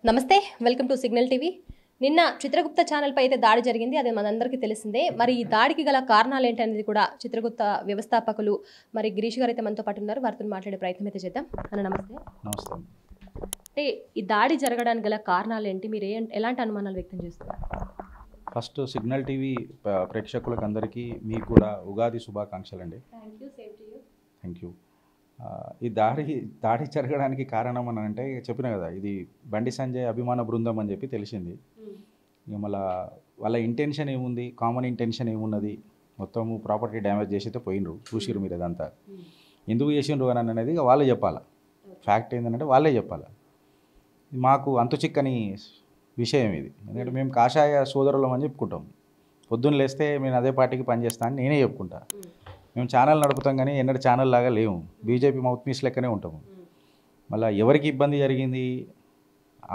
నమస్తే welcome to signal TV. నిన్న Chitragupta channel పై అయితే దాడి జరిగింది. అది మనందరికీ తెలిసిందే. మరి ఈ దాడికి గల కారణాలు ఏంటనేది కూడా చిత్రగుప్త వ్యవస్థాపకులు మరి గిరీష్ గారు అయితే మనతో పాటు ఉన్నారు. వారితో మాట్లాడే ప్రయత్నం అయితే చేద్దాం. అన్న నమస్తే. నమస్తే. అంటే ఈ దాడి జరగడానికి గల కారణాలు ఏంటి? మీరు ఎలాంటి అనుమానాలు వ్యక్తం చేస్తున్నారు? ఫస్ట్ సిగ్నల్ టీవీ ప్రేక్షకులకు అందరికీ మీకు కూడా ఉగాది శుభాకాంక్షలు అండి. Thank you. ఈ దాడి జరగడానికి కారణం అని అంటే చెప్పిన కదా, ఇది బండి సంజయ్ అభిమాన బృందం అని చెప్పి తెలిసింది. ఇక మళ్ళీ వాళ్ళ ఇంటెన్షన్ ఏముంది, కామన్ ఇంటెన్షన్ ఏమున్నది, మొత్తము ప్రాపర్టీ డ్యామేజ్ చేసితే పోయినరు. చూసిరు మీరు ఇదంతా ఎందుకు చేసిండ్రు అని అనేది ఇక వాళ్ళే చెప్పాలి. ఫ్యాక్ట్ ఏంటంటే వాళ్ళే చెప్పాలి. మాకు అంతు చిక్కని విషయం ఇది. ఎందుకంటే మేము కాషాయ సోదరులం అని చెప్పుకుంటాం. పొద్దున్న లేస్తే నేను అదే పార్టీకి పనిచేస్తాను అని నేనే చెప్పుకుంటా. మేము ఛానల్ నడుపుతాం కానీ ఎన్నడూ ఛానల్ లాగా లేవు. బీజేపీ మౌత్ పీస్ లెక్కనే ఉంటాము. మళ్ళీ ఎవరికి ఇబ్బంది జరిగింది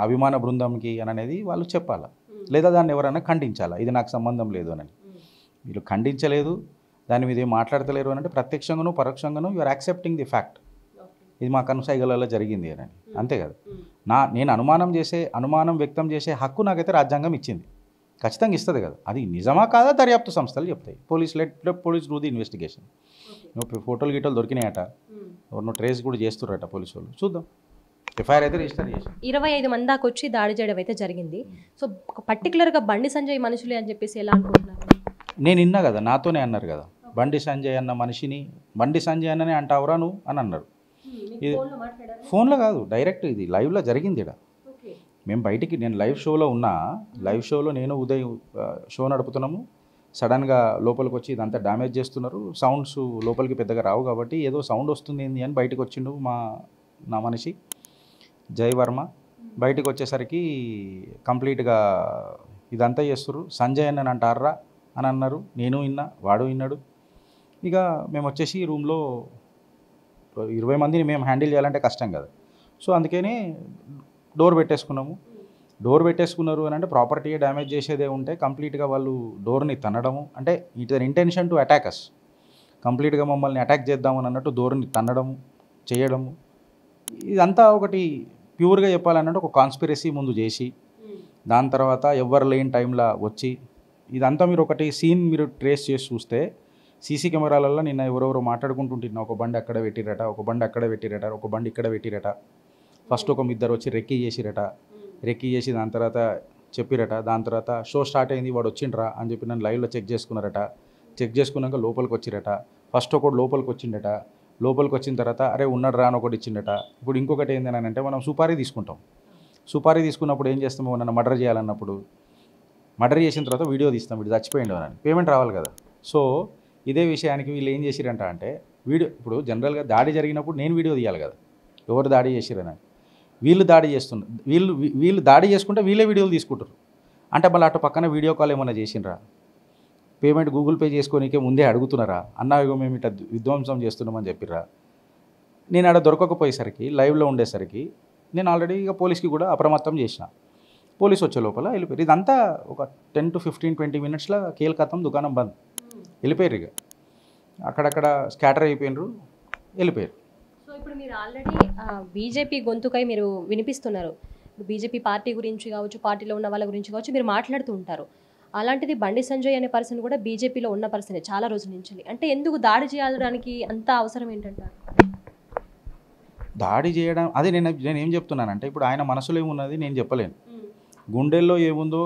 అభిమాన బృందంకి అని అనేది వాళ్ళు చెప్పాలి, లేదా దాన్ని ఎవరైనా ఖండించాలా. ఇది నాకు సంబంధం లేదు అని వీళ్ళు ఖండించలేదు, దాని మీద ఏం మాట్లాడతలేరు అని అంటే ప్రత్యక్షంగాను పరోక్షంగాను యూఆర్ యాక్సెప్టింగ్ ది ఫ్యాక్ట్. ఇది మా కనుసైగలలో జరిగింది అని. అంతే కదా. నేను అనుమానం వ్యక్తం చేసే హక్కు నాకైతే రాజ్యాంగం ఇచ్చింది, ఖచ్చితంగా ఇస్తుంది కదా. అది నిజమా కాదా దర్యాప్తు సంస్థలు చెప్తాయి. Police do the investigation. ఫోటోలు గిటోలు దొరికినాయట, ఎవరినో ట్రేస్ కూడా చేస్తుర్రట పోలీసు వాళ్ళు. చూద్దాం. ఎఫ్ఐఆర్ అయితే రిజిస్టర్ చేసి 25 మంది దాకా వచ్చి దాడి చేయడం అయితే జరిగింది. సో పర్టికులర్గా బండి సంజయ్ మనుషులే అని చెప్పేసి ఎలా అనుకుంటున్నారు? నేను విన్నా కదా, నాతోనే అన్నారు కదా, బండి సంజయ్ అన్న మనిషిని బండి సంజయ్ అన్ననే అంటావురా నువ్వు అని అన్నారు. ఇది ఫోన్లో కాదు, డైరెక్ట్ ఇది లైవ్లో జరిగింది. ఇక్కడ మేము నేను లైవ్ షోలో ఉన్నా. లైవ్ షోలో నేను ఉదయ్ షో నడుపుతున్నాము. సడన్గా లోపలికి వచ్చి ఇదంతా డ్యామేజ్ చేస్తున్నారు. సౌండ్స్ లోపలికి పెద్దగా రావు కాబట్టి ఏదో సౌండ్ వస్తుంది ఏంది అని బయటకు వచ్చిండు నా మనిషి జై వర్మ. బయటకు వచ్చేసరికి కంప్లీట్గా ఇదంతా చేస్తున్నారు. సంజయ్ అని అంటారా అని అన్నారు. నేను విన్నా, వాడు విన్నాడు. ఇక మేము వచ్చేసి రూమ్లో 20 మందిని మేము హ్యాండిల్ చేయాలంటే కష్టం కదా. సో అందుకని డోర్ పెట్టేసుకున్నారు అని అంటే ప్రాపర్టీ డ్యామేజ్ చేసేదే ఉంటే కంప్లీట్గా వాళ్ళు డోర్ని తన్నడము, అంటే it is intention to attack us. కంప్లీట్గా మమ్మల్ని అటాక్ చేద్దామని అన్నట్టు డోర్ని తన్నడము చేయడము, ఇదంతా ఒకటి ప్యూర్గా చెప్పాలన్నట్టు ఒక కాన్స్పిరసీ ముందు చేసి దాని తర్వాత ఎవరు లేని టైంలో వచ్చి ఇదంతా మీరు ఒకటి సీన్ మీరు ట్రేస్ చేసి చూస్తే సీసీ కెమెరాలలో నిన్న ఎవరెవరో మాట్లాడుకుంటుంటున్నా, ఒక బండి అక్కడ పెట్టిరట, ఒక బండి అక్కడ పెట్టిరట, ఒక బండి ఇక్కడ పెట్టిరట. ఫస్ట్ ఒక ఇద్దరు వచ్చి రెక్కీ చేసి దాని తర్వాత చెప్పిరట. దాని తర్వాత షో స్టార్ట్ అయింది, వాడు వచ్చిండ్రా అని చెప్పి నన్ను లైవ్లో చెక్ చేసుకున్నాక లోపలికి వచ్చిరట. ఫస్ట్ ఒకటి లోపలికి వచ్చిండట. లోపలికి వచ్చిన తర్వాత అరే ఉన్నాడు రా అని ఒకటి ఇచ్చిండట. ఇప్పుడు ఇంకొకటి ఏంది అని అంటే మనం సుపారీ తీసుకున్నప్పుడు ఏం చేస్తామో, నన్ను మర్డర్ చేయాలన్నప్పుడు మర్డర్ చేసిన తర్వాత వీడియో తీస్తాం, వీడు చచ్చిపోయిండు అని పేమెంట్ రావాలి కదా. సో ఇదే విషయానికి వీళ్ళు ఏం చేసిరంట అంటే ఇప్పుడు జనరల్గా దాడి జరిగినప్పుడు నేను వీడియో తీయాలి కదా, ఎవరు దాడి చేసిరని. వీళ్ళు దాడి చేసుకుంటే వీళ్ళే వీడియోలు తీసుకుంటారు. అంటే మళ్ళీ అటు పక్కన వీడియో కాల్ ఏమైనా చేసినరా, పేమెంట్ గూగుల్ పే చేసుకోనికే ముందే అడుగుతున్నారా, అన్నాగో మేము ఇట్లా విధ్వంసం చేస్తున్నామని చెప్పిర్రా. నేను ఆడ దొరకకపోయేసరికి లైవ్లో ఉండేసరికి నేను ఆల్రెడీ ఇక పోలీస్కి కూడా అప్రమత్తం చేసిన. పోలీస్ వచ్చే లోపల వెళ్ళిపోయారు. ఇదంతా ఒక 10 to 15, 20 మినిట్స్లో కేల్కతం దుకాణం బంద్, వెళ్ళిపోయారు. ఇక అక్కడక్కడ స్కాటర్ అయిపోయినారు, వెళ్ళిపోయారు. సో ఇప్పుడు మీరు ఆల్రెడీ బీజేపీ గొంతుకై మీరు వినిపిస్తున్నారు. బీజేపీ పార్టీ గురించి కావచ్చు, పార్టీలో ఉన్న వాళ్ళ గురించి కావచ్చు మీరు మాట్లాడుతూ ఉంటారు. అలాంటిది బండి సంజయ్ అనే పర్సన్ కూడా బీజేపీలో ఉన్న పర్సనే చాలా రోజుల నుంచి. అంటే ఎందుకు దాడి చేయడానికి అంత అవసరం ఏంటంటారు? దాడి చేయడం అది నేను ఏం చెప్తున్నానంటే, ఇప్పుడు ఆయన మనసులో ఏమున్నది నేను చెప్పలేను. గుండెల్లో ఏముందో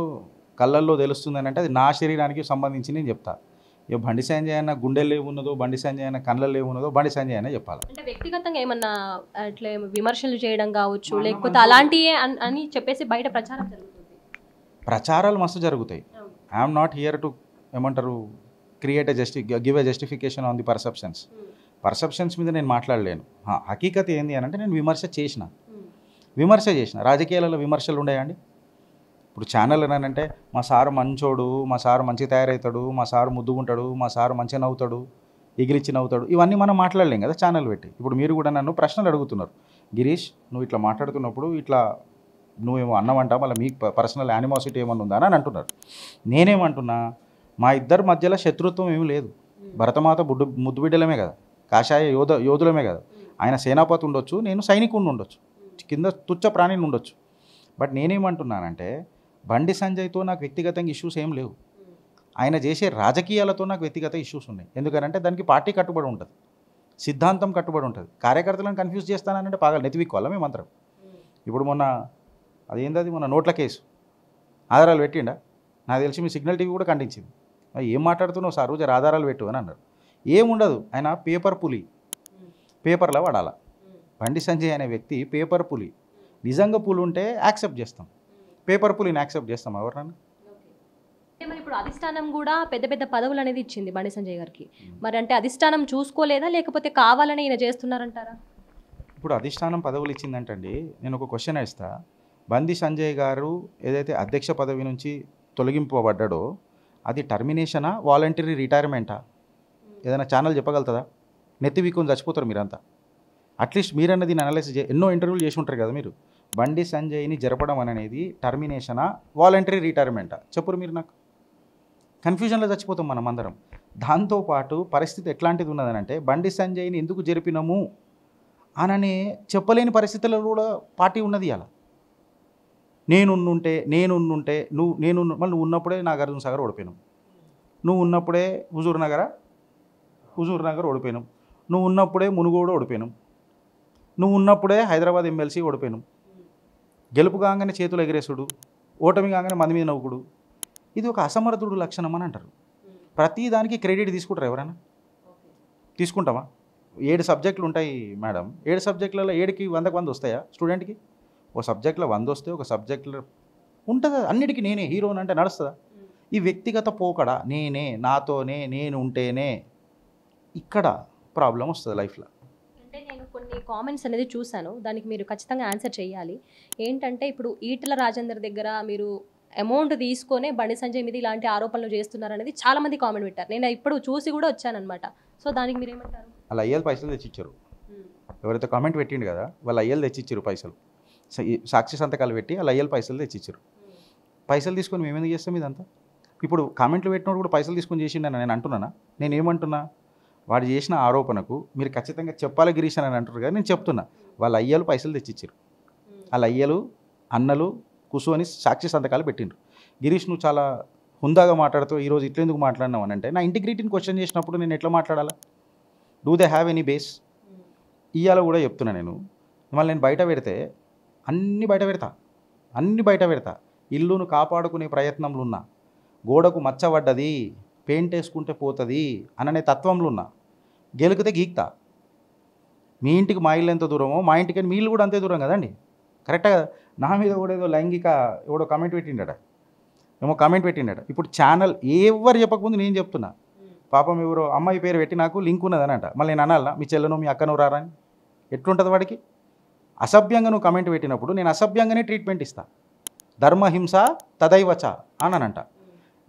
కళ్ళల్లో తెలుస్తుందని అంటే అది నా శరీరానికి సంబంధించి నేను చెప్తా. ఇక బండి సంజయ్ అన్న గుండెల్లో ఏమున్నదో, బండి సంజయ్ అన్న కళ్ళల్లో ఏమున్నదో బండి సంజయ్ అనే చెప్పాలి. అంటే వ్యక్తిగతంగా ఏమన్నా అట్లా విమర్శలు చేయడం కావచ్చు, లేకపోతే అలాంటివి అని చెప్పేసి బయట ప్రచారం జరుగుతుంది. ప్రచారాలు మస్తు జరుగుతాయి. ఐఎమ్ నాట్ హియర్ టు ఏమంటారు give a justification on the perceptions మీద నేను మాట్లాడలేను. హకీకత్ ఏంది అని అంటే నేను విమర్శ చేసిన రాజకీయాలలో విమర్శలు ఉన్నాయండి. ఇప్పుడు ఛానల్ ఏనంటే మా సారు మంచోడు, మా సారు మంచి తయారవుతాడు, మా సారు ముద్దుగుంటాడు, మా సారు మంచిగా నవ్వుతాడు, ఎగిరిచ్చి నవ్వుతాడు, ఇవన్నీ మనం మాట్లాడలేం కదా ఛానల్ పెట్టి. ఇప్పుడు మీరు కూడా నన్ను ప్రశ్నలు అడుగుతున్నారు, గిరీష్ నువ్వు ఇట్లా మాట్లాడుతున్నప్పుడు ఇట్లా నువ్వేమో అన్నమంట, మళ్ళీ మీకు పర్సనల్ యానిమాసిటీ ఏమన్నా ఉందా అని అంటున్నారు. నేనేమంటున్నా, మా ఇద్దరి మధ్యలో శత్రుత్వం ఏమీ లేదు. భరతమాత ముద్దు బిడ్డలమే కదా, కాషాయ యోధులమే కదా. ఆయన సేనాపతి ఉండొచ్చు, నేను సైనికుడిని ఉండొచ్చు, కింద తుచ్చ ప్రాణిని ఉండొచ్చు. బట్ నేనేమంటున్నానంటే బండి సంజయ్తో నాకు వ్యక్తిగతంగా ఇష్యూస్ ఏం లేవు. ఆయన చేసే రాజకీయాలతో నాకు వ్యక్తిగత ఇష్యూస్ ఉన్నాయి. ఎందుకంటే దానికి పార్టీ కట్టుబడి ఉంటుంది, సిద్ధాంతం కట్టుబడి ఉంటుంది. కార్యకర్తలను కన్ఫ్యూజ్ చేస్తానంటే పాగలు నెతివిక్కోవాలా మేమంతరం. ఇప్పుడు మొన్న అదేంది మొన్న నోట్ల కేసు ఆధారాలు పెట్టిండా? నాకు తెలిసి మీ సిగ్నల్ టీవీ కూడా ఖండించింది. ఏం మాట్లాడుతున్నావు సార్, రోజు ఆధారాలు పెట్టు అని అన్నారు. ఏముండదు, ఆయన పేపర్ పులి, పేపర్లో వాడాల. బండి సంజయ్ అనే వ్యక్తి పేపర్ పులి. నిజంగా పులి ఉంటే యాక్సెప్ట్ చేస్తాం, పేపర్ పులిని యాక్సెప్ట్ చేస్తాం ఎవరినన్నా. మరి ఇప్పుడు అధిష్టానం కూడా పెద్ద పెద్ద పదవులు అనేది ఇచ్చింది బండి సంజయ్ గారికి. మరి అంటే అధిష్టానం చూసుకోలేదా, లేకపోతే కావాలని ఈయన చేస్తున్నారంటారా? ఇప్పుడు అధిష్టానం పదవులు ఇచ్చిందంటండి, నేను ఒక క్వశ్చన్ వేస్తా. బండి సంజయ్ గారు ఏదైతే అధ్యక్ష పదవి నుంచి తొలగింపబడ్డాడో అది టర్మినేషనా, వాలంటరీ రిటైర్మెంటా? ఏదైనా ఛానల్ చెప్పగలుగుతుందా? నెత్తి వీకుని చచ్చిపోతారు మీరంతా. అట్లీస్ట్ మీరన్నది అనాలిసిస్ ఎన్నో ఇంటర్వ్యూలు చేసి ఉంటారు కదా మీరు. బండి సంజయ్ని జరపడం అనేది టర్మినేషనా, వాలంటరీ రిటైర్మెంటా? చెప్పురు మీరు. నాకు కన్ఫ్యూజన్లో చచ్చిపోతాం మనం అందరం. దాంతోపాటు పరిస్థితి ఎట్లాంటిది ఉన్నదనంటే బండి సంజయ్ని ఎందుకు జరిపినాము అననే చెప్పలేని పరిస్థితుల్లో కూడా పార్టీ ఉన్నది. అలా నేనుంటే నేను మళ్ళీ ఉన్నప్పుడే నాగార్జున సాగర్ ఓడిపోయినాం, నువ్వు ఉన్నప్పుడే హుజూర్ నగర్ ఓడిపోయినాం, నువ్వు ఉన్నప్పుడే మునుగోడు ఓడిపోయినాం, నువ్వు ఉన్నప్పుడే హైదరాబాద్ ఎమ్మెల్సీ ఓడిపోయినాం. గెలుపు కాగానే చేతులు ఎగిరేసుడు, ఓటమి కాగానే మంది మీద నవ్వుకుడు, ఇది ఒక అసమర్థుడు లక్షణం అని అంటారు. ప్రతి దానికి క్రెడిట్ తీసుకుంటారు ఎవరైనా? తీసుకుంటామా? 7 సబ్జెక్టులు ఉంటాయి మేడం. 7 సబ్జెక్టులలో 7కి 100కి 100 వస్తాయా స్టూడెంట్కి? ఒక సబ్జెక్ట్లో 100 వస్తే ఒక సబ్జెక్టులో ఉంటుందా? అన్నిటికీ నేనే హీరోని అంటే నడుస్తుందా? ఈ వ్యక్తిగత పోకడా, నాతోనే, నేను ఉంటేనే, ఇక్కడ ప్రాబ్లం వస్తుంది లైఫ్లో. అంటే నేను కొన్ని కామెంట్స్ అనేది చూశాను, దానికి మీరు ఖచ్చితంగా ఆన్సర్ చేయాలి. ఏంటంటే ఇప్పుడు ఈటల రాజేందర్ దగ్గర మీరు అమౌంట్ తీసుకొనే బండి సంజయ్ మీద ఇలాంటి ఆరోపణలు చేస్తున్నారు అనేది చాలామంది కామెంట్ పెట్టారు. నేను ఇప్పుడు చూసి కూడా వచ్చానమాట. సో దానికి మీరు ఏమంటారు? వాళ్ళ అయ్యలు పైసలు తెచ్చిచ్చారు. ఎవరైతే కామెంట్ పెట్టిండు కదా వాళ్ళ అయ్యలు తెచ్చిచ్చారు పైసలు, సాక్షి సంతకాలు పెట్టి వాళ్ళ అయ్యలు పైసలు తెచ్చిచ్చారు. పైసలు తీసుకొని మేమేందుకు చేస్తాం ఇదంతా? ఇప్పుడు కామెంట్లు పెట్టినప్పుడు కూడా పైసలు తీసుకొని చేసిండని నేను అంటున్నానా? నేను ఏమంటున్నా, వాడు చేసిన ఆరోపణకు మీరు ఖచ్చితంగా చెప్పాలి గిరీష్ అని అంటారు కదా, నేను చెప్తున్నా. వాళ్ళ అయ్యలు పైసలు తెచ్చిచ్చారు, వాళ్ళ అయ్యలు అన్నలు కూర్చొని సాక్షి సంతకాలు పెట్టిండ్రు. గిరీష్ నువ్వు చాలా హుందాగా మాట్లాడుతూ ఈరోజు ఇట్లా ఎందుకు మాట్లాడినావు అని అంటే, నా ఇంటిగ్రిటీని క్వశ్చన్ చేసినప్పుడు నేను ఎట్లా మాట్లాడాలా? Do they have any base? ఇవాళ కూడా చెప్తున్నా నేను. మళ్ళీ నేను బయట పెడితే అన్నీ బయట పెడతా. ఇల్లును కాపాడుకునే ప్రయత్నంలో ఉన్నా, గోడకు మచ్చబడ్డది పెయింట్ వేసుకుంటే పోతుంది అననే తత్వంలో ఉన్నా, గెలికితే గీక్తా. మీ ఇంటికి మా ఇల్లు ఎంత దూరమో మా ఇంటికి మీ ఇల్లు కూడా అంతే దూరం కదండి, కరెక్టే కదా? నా మీద కూడా ఏదో లైంగిక ఎవడో కామెంట్ పెట్టిండట. ఇప్పుడు ఛానల్ ఎవరు చెప్పకముందు నేను చెప్తున్నా, పాపం ఎవరో అమ్మాయి పేరు పెట్టి నాకు లింక్ ఉన్నదని అంట. మళ్ళీ నేను అనాలా మీ చెల్లెనో మీ అక్కనో రారా అని? ఎట్లుంటుంది వాడికి? అసభ్యంగా నువ్వు కమెంట్ పెట్టినప్పుడు నేను అసభ్యంగానే ట్రీట్మెంట్ ఇస్తా. ధర్మహింస తదైవచ అనంట.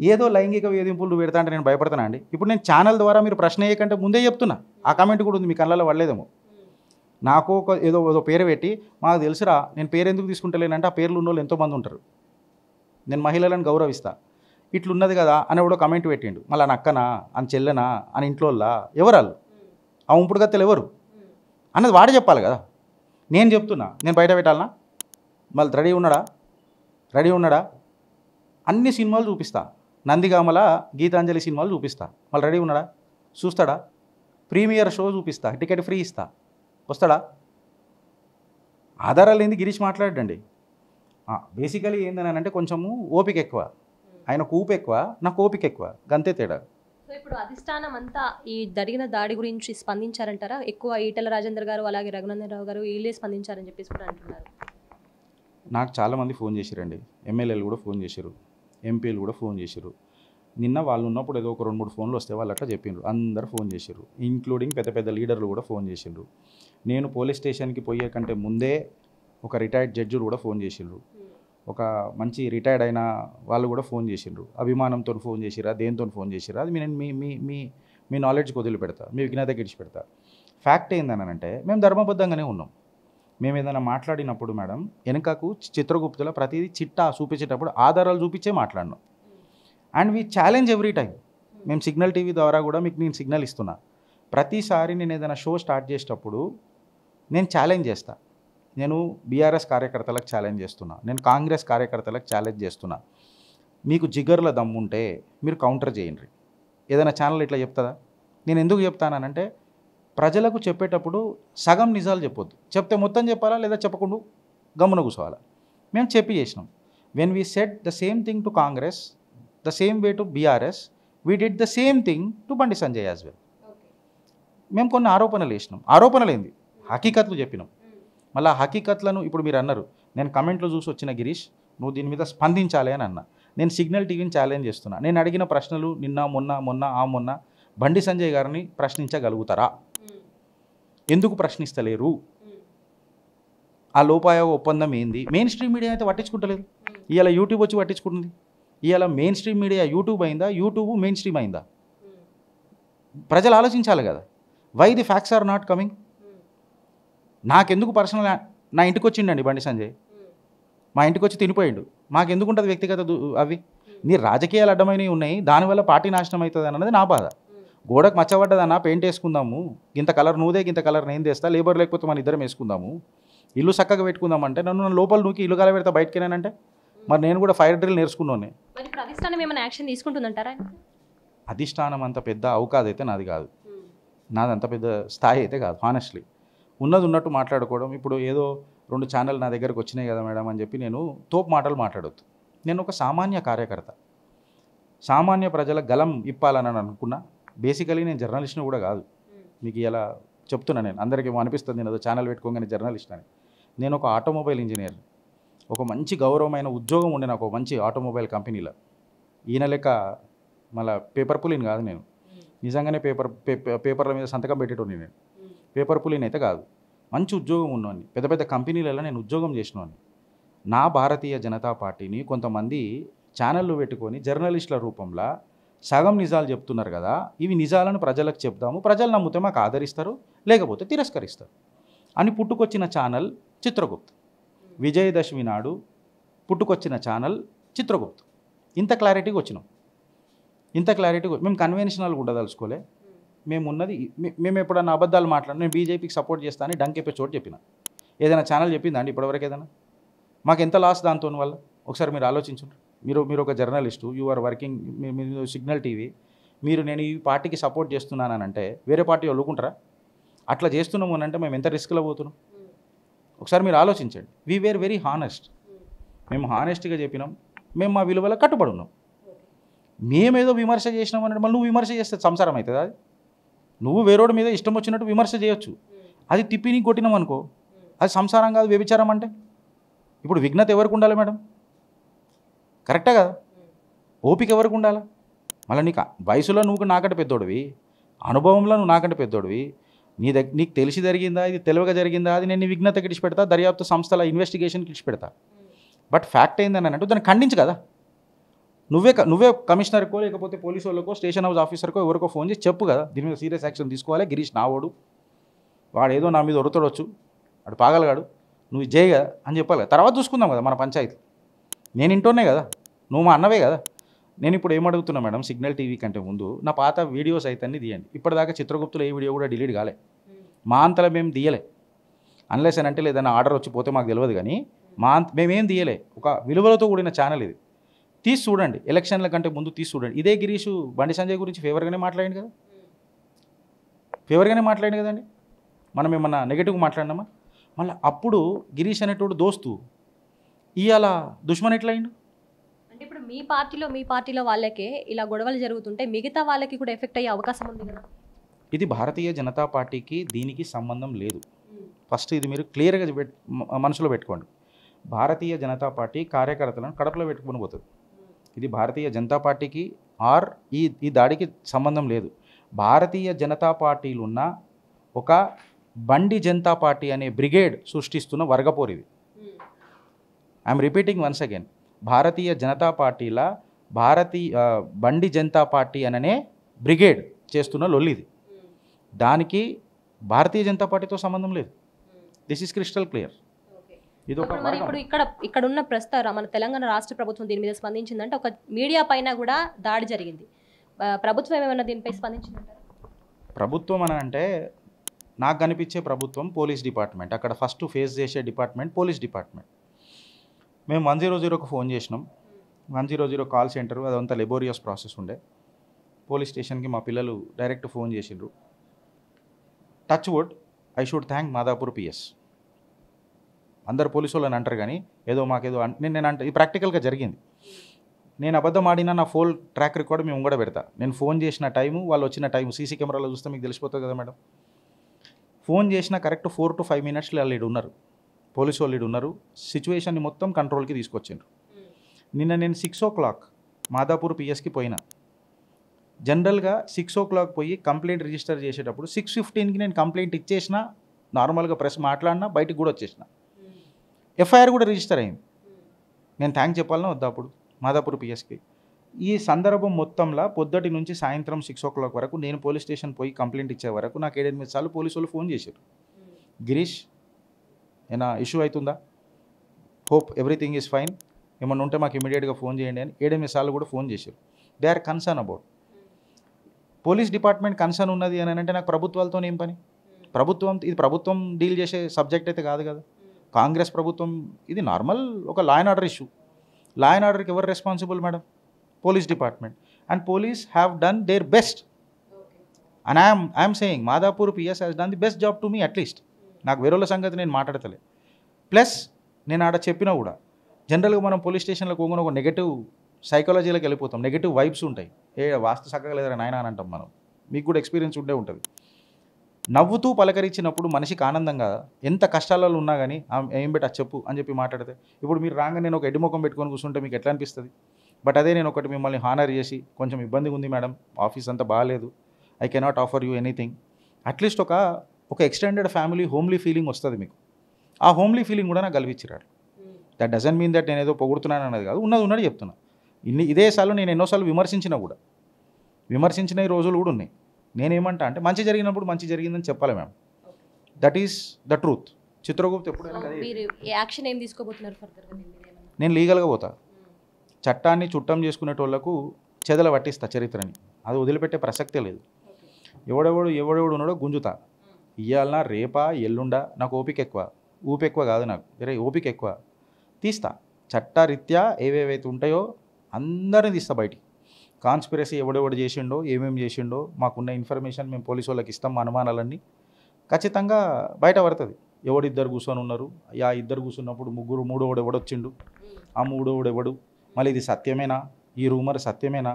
ఏదో లైంగిక వేధింపులు నువ్వు పెడతా అంటే నేను భయపడతానా అండి? ఇప్పుడు నేను ఛానల్ ద్వారా మీరు ప్రశ్న వేయకంటే ముందే చెప్తున్నా. ఆ కామెంట్ కూడా ఉంది, మీ కళ్ళలో పడలేదేమో. నాకు ఒక ఏదో పేరు పెట్టి మాకు తెలుసురా, నేను పేరు ఎందుకు తీసుకుంటలేనంటే ఆ పేర్లు ఉన్న వాళ్ళు ఎంతోమంది ఉంటారు, నేను మహిళలను గౌరవిస్తా, ఇట్లున్నది కదా అని ఎవడో కమెంట్ పెట్టిండు. మళ్ళీ అని అక్కనా, అని చెల్లెనా, అని ఇంట్లో ఎవరాళ్ళు ఆ ఉంపుడు గత్తెలు ఎవరు అన్నది వాడే చెప్పాలి కదా. నేను చెప్తున్నా, నేను బయట పెట్టాలనా? మళ్ళీ రెడీ ఉన్నాడా? అన్ని సినిమాలు చూపిస్తా, నందిగామల గీతాంజలి సినిమాలు చూపిస్తా. మళ్ళీ రెడీ ఉన్నాడా? చూస్తాడా? ప్రీమియర్ షో చూపిస్తా, టికెట్ ఫ్రీ ఇస్తా, వస్తాడా? ఆధారాలు ఏంది గిరీష్ మాట్లాడండి. బేసికలీ ఏందని అంటే కొంచెము ఓపిక ఎక్కువ, ఆయన కూపు ఎక్కువ, నాకు ఓపిక ఎక్కువ, గంతే తేడా. సో ఇప్పుడు అధిష్టానం అంతా ఈ జరిగిన దాడి గురించి స్పందించారంటారా? ఎక్కువ ఈటల రాజేందర్ గారు అలాగే రఘునందన్ రావు గారు వీళ్ళే స్పందించారని చెప్పేసి కూడా అంటున్నారు. నాకు చాలామంది ఫోన్ చేశారండి, ఎమ్మెల్యేలు కూడా ఫోన్ చేశారు, ఎంపీలు కూడా ఫోన్ చేశారు. నిన్న వాళ్ళు ఉన్నప్పుడు ఏదో ఒక 2-3 ఫోన్లు వస్తే వాళ్ళు అట్లా చెప్పిండ్రు. అందరు ఫోన్ చేశారు, ఇంక్లూడింగ్ పెద్ద లీడర్లు కూడా ఫోన్ చేసిండ్రు. నేను పోలీస్ స్టేషన్కి పోయే కంటే ముందే ఒక రిటైర్డ్ జడ్జి కూడా ఫోన్ చేసిండ్రు, ఒక మంచి రిటైర్డ్ అయిన వాళ్ళు కూడా ఫోన్ చేసిండ్రు. అభిమానంతో ఫోన్ చేసిరా, దేంతో ఫోన్ చేసిరా, అది నేను మీ నాలెడ్జ్కి వదిలిపెడతా, మీ విజ్ఞాతకి ఇడిచిపెడతా. ఫ్యాక్ట్ ఏందనంటే మేము ధర్మబద్ధంగానే ఉన్నాం. మేము ఏదైనా మాట్లాడినప్పుడు మేడం వెనకకు చిత్రగుప్తుల ప్రతిదీ చిట్టా చూపించేటప్పుడు ఆధారాలు చూపించే మాట్లాడినాం. And we challenge every time. మేము సిగ్నల్ టీవీ ద్వారా కూడా మీకు నేను సిగ్నల్ ఇస్తున్నా. ప్రతిసారి నేను ఏదైనా షో స్టార్ట్ చేసేటప్పుడు నేను ఛాలెంజ్ చేస్తా, నేను బీఆర్ఎస్ కార్యకర్తలకు ఛాలెంజ్ చేస్తున్నా, నేను కాంగ్రెస్ కార్యకర్తలకు ఛాలెంజ్ చేస్తున్నా. మీకు జిగర్ల దమ్ముంటే మీరు కౌంటర్ చేయండి. ఏదైనా ఛానల్ ఇట్లా చెప్తుందా? నేను ఎందుకు చెప్తానంటే ప్రజలకు చెప్పేటప్పుడు సగం నిజాలు చెప్పొద్దు. చెప్తే మొత్తం చెప్పాలా లేదా చెప్పకుండా గమ్మున కూర్చోవాలా? మేము చెప్పి చేసినాం. When we set the same thing to Congress, the same way to BRS, we did the same thing to Bandi Sanjay as well. మేము కొన్ని ఆరోపణలు వేసినాం. ఆరోపణలు ఏంది, హకీకత్లు చెప్పినాం. మళ్ళీ ఆ హకీకత్లను ఇప్పుడు మీరు అన్నారు, నేను కమెంట్లో చూసి వచ్చిన గిరీష్ నువ్వు దీని మీద స్పందించాలి అని అన్నా. నేను సిగ్నల్ టీవీని ఛాలెంజ్ చేస్తున్నా. నేను అడిగిన ప్రశ్నలు నిన్న మొన్న బండి సంజయ్ గారిని ప్రశ్నించగలుగుతారా? ఎందుకు ప్రశ్నిస్తలేరు? ఆ లోపాయోగ ఒప్పందం ఏంది? మెయిన్ స్ట్రీమ్ మీడియా అయితే పట్టించుకుంటలేదు. ఇవాళ యూట్యూబ్ వచ్చి పట్టించుకుంటుంది. ఇవాళ మెయిన్ స్ట్రీమ్ మీడియా యూట్యూబ్ అయిందా, యూట్యూబ్ మెయిన్ స్ట్రీమ్ అయిందా? ప్రజలు ఆలోచించాలి కదా. Why the facts are not coming? నాకెందుకు పర్సనల్, నా ఇంటికి వచ్చిండండి బండి సంజయ్, మా ఇంటికి వచ్చి తినిపోయిండు, మాకెందుకు ఉంటుంది వ్యక్తిగత అవి? నీ రాజకీయాలు అడ్డమైనవి ఉన్నాయి, దానివల్ల పార్టీ నాశనం అవుతుంది అన్నది నా బాధ. గోడకు మచ్చబడ్డదన్నా పెయింట్ వేసుకుందాము, ఇంత కలర్ నువ్వుదే ఇంత కలర్ నేను తెస్తా, లేబర్ లేకపోతే మన ఇద్దరం వేసుకుందాము, ఇల్లు చక్కగా పెట్టుకుందామంటే నన్ను లోపల నూకి ఇల్లు కల పెడతా బయటకేనంటే మరి నేను కూడా ఫైర్ డ్రిల్ నేర్చుకున్నాను. అధిష్టానం ఏమైనా యాక్షన్ తీసుకుంటుందంటారా? అధిష్టానం అంత పెద్ద అవకాశం అయితే నాది కాదు, నాది అంత పెద్ద స్థాయి అయితే కాదు. హానెస్ట్లీ ఉన్నది ఉన్నట్టు మాట్లాడుకోవడం. ఇప్పుడు ఏదో 2 ఛానల్ నా దగ్గరకు వచ్చినాయి కదా మేడం అని చెప్పి నేను తోపు మాటలు మాట్లాడొద్దు. నేను ఒక సామాన్య కార్యకర్త, సామాన్య ప్రజల గలం ఇప్పాలని అనుకున్నా. బేసికలీ నేను జర్నలిస్ట్ని కూడా కాదు. మీకు ఇలా చెప్తున్నా, నేను అందరికీ అనిపిస్తుంది నేను ఛానల్ పెట్టుకోగానే జర్నలిస్ట్ అని. నేను ఒక ఆటోమొబైల్ ఇంజనీర్, ఒక మంచి గౌరవమైన ఉద్యోగం ఉండే నాకు, ఒక మంచి ఆటోమొబైల్ కంపెనీలో. ఈయన లెక్క మళ్ళీ పేపర్ పులిని కాదు నేను, నిజంగానే పేపర్ల మీద సంతకం పెట్టేటోని నేను. పేపర్ పులిని అయితే కాదు, మంచి ఉద్యోగం ఉన్నవాడిని, పెద్ద పెద్ద కంపెనీలలో నేను ఉద్యోగం చేసినవాడిని. నా భారతీయ జనతా పార్టీని కొంతమంది ఛానళ్ళు పెట్టుకొని జర్నలిస్టుల రూపంలో సగం నిజాలు చెప్తున్నారు కదా, ఇవి నిజాలను ప్రజలకు చెప్దాము, ప్రజలు నమ్మితే మాకు ఆదరిస్తారు, లేకపోతే తిరస్కరిస్తారు అని పుట్టుకొచ్చిన ఛానల్ చిత్రగుప్త్. విజయదశమి నాడు పుట్టుకొచ్చిన ఛానల్ చిత్రగుప్త్. ఇంత క్లారిటీగా వచ్చినాం, ఇంత క్లారిటీగా. మేము కన్వెన్షనల్గా ఉండదలుచుకోలే. మేము ఉన్నది, మేము ఎప్పుడన్నా అబద్ధాలు మాట్లాడినా నేను బీజేపీకి సపోర్ట్ చేస్తానని డంకెప్పే చోటు చెప్పిన. ఏదైనా ఛానల్ చెప్పిందా అండి ఇప్పటివరకు? ఏదైనా మాకు ఎంత లాస్ దాంతో వల్ల ఒకసారి మీరు ఆలోచించండి. మీరు ఒక జర్నలిస్టు, యు ఆర్ వర్కింగ్, మీరు సిగ్నల్ టీవీ, నేను ఈ పార్టీకి సపోర్ట్ చేస్తున్నానంటే వేరే పార్టీ ఒప్పుకుంటారా? అట్లా చేస్తున్నాము అని అంటే మేము ఎంత రిస్క్లో పోతున్నాం ఒకసారి మీరు ఆలోచించండి. We were very honest. మేము హానెస్ట్గా చెప్పినాం, మేము మా విలువలకు కట్టుబడి ఉన్నాం. మేమేదో విమర్శ చేసినాం అంటే మళ్ళీ నువ్వు విమర్శ చేస్తే సంసారం అవుతుంది. అది నువ్వు వేరేవాడి మీద ఇష్టం వచ్చినట్టు విమర్శ చేయొచ్చు, అది తిప్పి నీకు కొట్టినాం అనుకో, అది సంసారం కాదు, వ్యభిచారం అంటే. ఇప్పుడు విఘ్నత ఎవరికి ఉండాలి మేడం? కరెక్టే కదా. ఓపిక ఎవరికి ఉండాలి? మళ్ళీ నీకు వయసులో నువ్వు నాకంటే పెద్దోడివి, అనుభవంలో నువ్వు నాకంటే పెద్దోడివి, నీకు తెలిసి జరిగిందా, ఇది తెలివిగా జరిగిందా, అది నేను విఘ్నతకి ఇడిచి పెడతా, దర్యాప్తు సంస్థల ఇన్వెస్టిగేషన్కి ఇడిచి పెడతా. బట్ ఫ్యాక్ట్ ఏందని అంటే దాన్ని ఖండించు కదా. నువ్వే కమిషనర్కో లేకపోతే పోలీసు వాళ్ళకో స్టేషన్ హౌస్ ఆఫీసర్కో ఎవరికో ఫోన్ చేసి చెప్పు కదా, దీని మీద సీరియస్ యాక్షన్ తీసుకోవాలి. గిరీష్ నావోడు, వాడు ఏదో నా మీద ఒరుతోడొచ్చు, వాడు పాగలగాడు, నువ్వు చేయి కదా అని చెప్పాలి కదా. తర్వాత చూసుకుందాం కదా మన పంచాయతీ. నేను ఇంటోనే కదా, నువ్వు మా అన్నవే కదా. నేను ఇప్పుడు ఏమడుగుతున్నా మేడం, సిగ్నల్ టీవీ కంటే ముందు నా పాత వీడియోస్ అయితే అన్నీ తీయండి. ఇప్పటిదాకా చిత్రగుప్తులో ఏ వీడియో కూడా డిలీట్ కాలే, మా అంతలో మేము తీయలే. అన్లెస్ అని అంటే లేదన్నా ఆర్డర్ వచ్చి పోతే మాకు తెలియదు, కానీ మేమేం తీయలే. ఒక విలువలతో కూడిన ఛానల్ ఇది. తీసి చూడండి, ఎలక్షన్ల కంటే ముందు తీసి చూడండి. ఇదే గిరీష్ బండి సంజయ్ గురించి ఫేవర్గానే మాట్లాడింది కదా, ఫేవర్గానే మాట్లాడింది కదండి. మనం ఏమన్నా నెగిటివ్ మాట్లాడినామా? మళ్ళీ అప్పుడు గిరీష్ అనేటోడు దోస్తు, ఇవాళ దుష్మన్ ఎట్లా అయిండు? అంటే ఇప్పుడు మీ పార్టీలో వాళ్ళకే ఇలా గొడవలు జరుగుతుంటే మిగతా వాళ్ళకి కూడా ఎఫెక్ట్ అయ్యే అవకాశం ఉంది కదా. ఇది భారతీయ జనతా పార్టీకి దీనికి సంబంధం లేదు. ఫస్ట్ ఇది మీరు క్లియర్గా మనసులో పెట్టుకోండి. భారతీయ జనతా పార్టీ కార్యకర్తలను కడపలో పెట్టుకుని పోతుంది. ఇది భారతీయ జనతా పార్టీకి ఈ దాడికి సంబంధం లేదు. భారతీయ జనతా పార్టీలు ఉన్న ఒక బండి జనతా పార్టీ అనే బ్రిగేడ్ సృష్టిస్తున్న వర్గపోరు ఇది. I'm repeating once again, Bharatiya Janata పార్టీల బండి జనతా పార్టీ అనే బ్రిగేడ్ చేస్తున్న లొల్లిది. దానికి భారతీయ జనతా పార్టీతో సంబంధం లేదు. This is crystal clear. ఇది ఒక ఇప్పుడు ఇక్కడ ఉన్న ప్రస్తుత మన తెలంగాణ రాష్ట్ర ప్రభుత్వం దీని మీద స్పందించిందంటే ఒక మీడియా పైన కూడా దాడి జరిగింది. ప్రభుత్వం ఏమైనా దీనిపై స్పందించిందంటారా? ప్రభుత్వం అని అంటే నాకు కనిపించే ప్రభుత్వం పోలీస్ డిపార్ట్మెంట్. అక్కడ ఫస్ట్ ఫేస్ చేసే డిపార్ట్మెంట్ పోలీస్ డిపార్ట్మెంట్. మేము 100కు ఫోన్ చేసినాం. 100 కాల్ సెంటర్, అదంతా లెబోరియస్ ప్రాసెస్ ఉండే. పోలీస్ స్టేషన్కి మా పిల్లలు డైరెక్ట్ ఫోన్ చేసిండ్రు. Touch wood, I should thank Madhapur PS. అందరు పోలీసు వాళ్ళని అంటారు కానీ ఏదో మాకేదో నేను అంటే ఇది ప్రాక్టికల్గా జరిగింది. నేను అబద్ధం ఆడినా నా ఫోన్ ట్రాక్ రికార్డ్ మేము కూడా పెడతా. నేను ఫోన్ చేసిన టైము, వాళ్ళు వచ్చిన టైము సీసీ కెమెరాలో చూస్తే మీకు తెలిసిపోతుంది కదా మేడం. ఫోన్ చేసిన కరెక్ట్ 4 to 5 minutesలో వాళ్ళు ఇడు ఉన్నారు, పోలీసు వాళ్ళు ఇడు ఉన్నారు. సిచ్యువేషన్ని మొత్తం కంట్రోల్కి తీసుకొచ్చిండ్రు. నిన్న నేను 6 o'clock మాదాపూర్ పిఎస్కి పోయినా. జనరల్గా 6 o'clock పోయి కంప్లైంట్ రిజిస్టర్ చేసేటప్పుడు 6:15కి నేను కంప్లైంట్ ఇచ్చేసిన, నార్మల్గా ప్రెస్ మాట్లాడినా, బయటికి కూడా వచ్చేసిన. ఎఫ్ఐఆర్ కూడా రిజిస్టర్ అయింది. నేను థ్యాంక్ చెప్పాలన్నా వద్దా అప్పుడు మాదాపూర్ పిఎస్కి? ఈ సందర్భం మొత్తంలో పొద్దుటి నుంచి సాయంత్రం 6 o'clock వరకు నేను పోలీస్ స్టేషన్ పోయి కంప్లైంట్ ఇచ్చే వరకు నాకు 7-8 సార్లు పోలీసు వాళ్ళు ఫోన్ చేశారు. గిరీష్ ఏనా ఇష్యూ అవుతుందా, హోప్ ఎవ్రీథింగ్ ఈజ్ ఫైన్, ఏమన్నా ఉంటే మాకు ఇమీడియట్గా ఫోన్ చేయండి అని 7-8 సార్లు కూడా ఫోన్ చేశారు. They are concern about. Police department concern ఉన్నది అని అంటే నాకు ప్రభుత్వాలతో ఏం పని? ఇది ప్రభుత్వం డీల్ చేసే సబ్జెక్ట్ అయితే కాదు కదా. కాంగ్రెస్ ప్రభుత్వం, ఇది నార్మల్ ఒక law and order issue. Law and ఆర్డర్కి ఎవరు responsible madam? Police department. And police have done their best. And I'm saying Madhapur PS has done the best job to me at least. నాకు వేరేళ్ళ సంగతి నేను మాట్లాడతలే. ప్లస్ నేను ఆడ చెప్పినా కూడా జనరల్గా మనం పోలీస్ స్టేషన్లో పోగానే ఒక నెగటివ్ సైకాలజీలోకి వెళ్ళిపోతాం, నెగటివ్ వైబ్స్ ఉంటాయి. వాస్తు చక్కగా లేదని నాయన అని అంటాం మనం. మీకు కూడా ఎక్స్పీరియన్స్ ఉండే ఉంటుంది. నవ్వుతూ పలకరించినప్పుడు మనిషికి ఆనందంగా, ఎంత కష్టాలలో ఉన్నా కానీ ఏం బెట చెప్పు అని చెప్పి మాట్లాడితే, ఇప్పుడు మీరు రాగా నేను ఒక ఎడ్డిముఖం పెట్టుకొని కూర్చుంటే మీకు ఎట్లా అనిపిస్తుంది? బట్ అదే నేను ఒకటి మిమ్మల్ని హానర్ చేసి, కొంచెం ఇబ్బందిగా ఉంది మేడం, ఆఫీస్ అంతా బాగాలేదు, I cannot offer you anything, at least ఒక ఎక్స్టెండెడ్ ఫ్యామిలీ హోమ్లీ ఫీలింగ్ వస్తుంది మీకు. ఆ హోమ్లీ ఫీలింగ్ కూడా నాకు కల్పించారు. దట్ డజంట్ మీన్ దట్ నేను ఏదో పొగుడుతున్నాను అన్నది కాదు, ఉన్నది చెప్తున్నా. ఇదే సార్లు నేను ఎన్నోసార్లు విమర్శించిన ఈ రోజులు కూడా ఉన్నాయి. నేనేమంటా అంటే మంచి జరిగినప్పుడు మంచి జరిగిందని చెప్పాలి ma'am. That is the truth. Chitragupta ఎప్పుడైనా యాక్షన్ ఏం తీసుకోబోతున్నారు ఫర్దర్గా? నేను లీగల్గా పోతా. చట్టాన్ని చుట్టం చేసుకునేటోళ్లకు చెదల పట్టిస్తా చరిత్రని. అది వదిలిపెట్టే ప్రసక్తే లేదు. ఎవడెవడు ఉన్నాడో గుంజుతా. ఇయ్యాలనా రేపా ఎల్లుండా, నాకు ఓపిక ఎక్కువ, ఊపెక్కువ కాదు నాకు, ఓపిక ఎక్కువ. తీస్తా. చట్టరీత్యా ఏవేవైతే ఉంటాయో అందరినీ తీస్తా బయటికి. కాన్స్పిరసీ ఎవడెవడు చేసిండో, ఏమేమి చేసిండో, మాకున్న ఇన్ఫర్మేషన్ మేము పోలీసు వాళ్ళకి ఇస్తాం. మా అనుమానాలన్నీ ఖచ్చితంగా బయట పడుతుంది. ఎవడిద్దరు కూర్చొని ఉన్నారు, ఆ ఇద్దరు కూర్చున్నప్పుడు మూడోవాడు ఎవడొచ్చిండు, ఆ మూడోవాడు ఎవడు, మళ్ళీ ఇది సత్యమేనా, ఈ రూమర్ సత్యమేనా,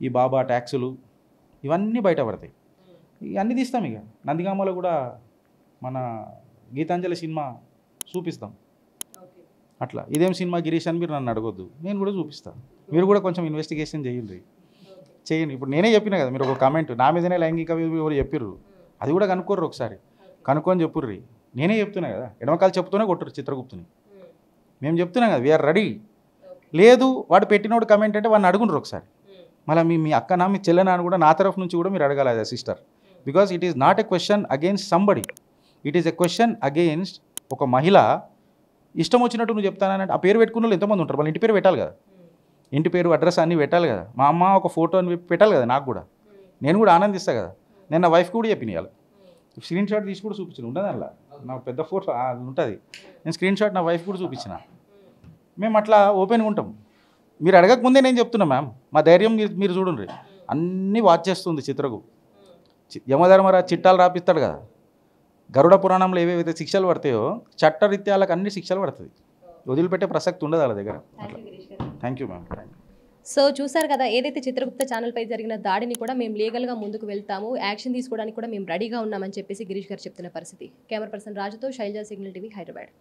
ఈ బాబా ట్యాక్సులు, ఇవన్నీ బయట పడతాయి. ఇవన్నీ తీస్తాం. ఇక నందిగామలో కూడా మన గీతాంజలి సినిమా చూపిస్తాం. అట్లా ఇదేం సినిమా గిరీష్ అని మీరు నన్ను అడగొద్దు, నేను కూడా చూపిస్తాను. మీరు కూడా కొంచెం ఇన్వెస్టిగేషన్ చేయండి. ఇప్పుడు నేనే చెప్పినా కదా, మీరు ఒక కామెంట్ నా మీదనే లైంగిక ఎవరు చెప్పిర్రు, అది కూడా కనుక్కోర్రు ఒకసారి, కనుక్కొని చెప్పుర్రి. నేనే చెప్తున్నా కదా, ఎడమకాలు చెప్తూనే కొట్టురు చిత్రగుప్తుని. మేము చెప్తున్నాం కదా, వీఆర్ రెడీ. లేదు వాడు పెట్టినోడు కమెంట్ అంటే వాడిని అడుగుండ్రు ఒకసారి. మళ్ళీ మీ అక్కనా మీ చెల్లెనా అని కూడా నా తరఫు నుంచి కూడా మీరు అడగాలి as a sister. Because it is not a question against somebody, it is a question against ఒక మహిళ. ఇష్టం వచ్చినట్టు నువ్వు చెప్తానంటే ఆ పేరు పెట్టుకున్న వాళ్ళు ఎంతమంది ఉంటారు? వాళ్ళ ఇంటి పేరు పెట్టాలి కదా, ఇంటి పేరు అడ్రస్ అన్నీ పెట్టాలి కదా. మా అమ్మ ఒక ఫోటో అని పెట్టాలి కదా నాకు కూడా, నేను కూడా ఆనందిస్తా కదా. నేను నా వైఫ్కి కూడా చెప్పిన ఇవాళ స్క్రీన్ షాట్ తీసి కూడా చూపించిన, ఉండదు అలా నాకు పెద్ద ఫోటో ఉంటుంది. నేను స్క్రీన్ షాట్ నా వైఫ్ కూడా చూపించిన. మేము అట్లా ఓపెన్గా ఉంటాం. మీరు అడగకముందే నేను చెప్తున్నా మ్యామ్, మా ధైర్యం మీరు చూడండి. అన్నీ వాచ్ చేస్తుంది చిత్రకు. యమధర్మరాజు చిట్టాలు రాపిస్తాడు కదా, గరుడ పురాణంలో ఏవేవైతే శిక్షలు పడతాయో చట్టరీత్యాలకు అన్ని శిక్షలు పడుతుంది. వదిలిపెట్టే ప్రసక్తి ఉండదు వాళ్ళ దగ్గర. Thank you ma'am. సో చూసారు కదా, ఏదైతే చిత్రగుప్త ఛానల్పై జరిగిన దాడిని కూడా మేము లీగల్గా ముందుకు వెళ్తాము, యాక్షన్ తీసుకోవడానికి కూడా మేము రెడీగా ఉన్నామని చెప్పేసి గిరీష్ గారు చెప్తున్న పరిస్థితి. కెమెరా పర్సన్ రాజుతో శైలజా, సిగ్నల్ టీవీ, హైదరాబాద్.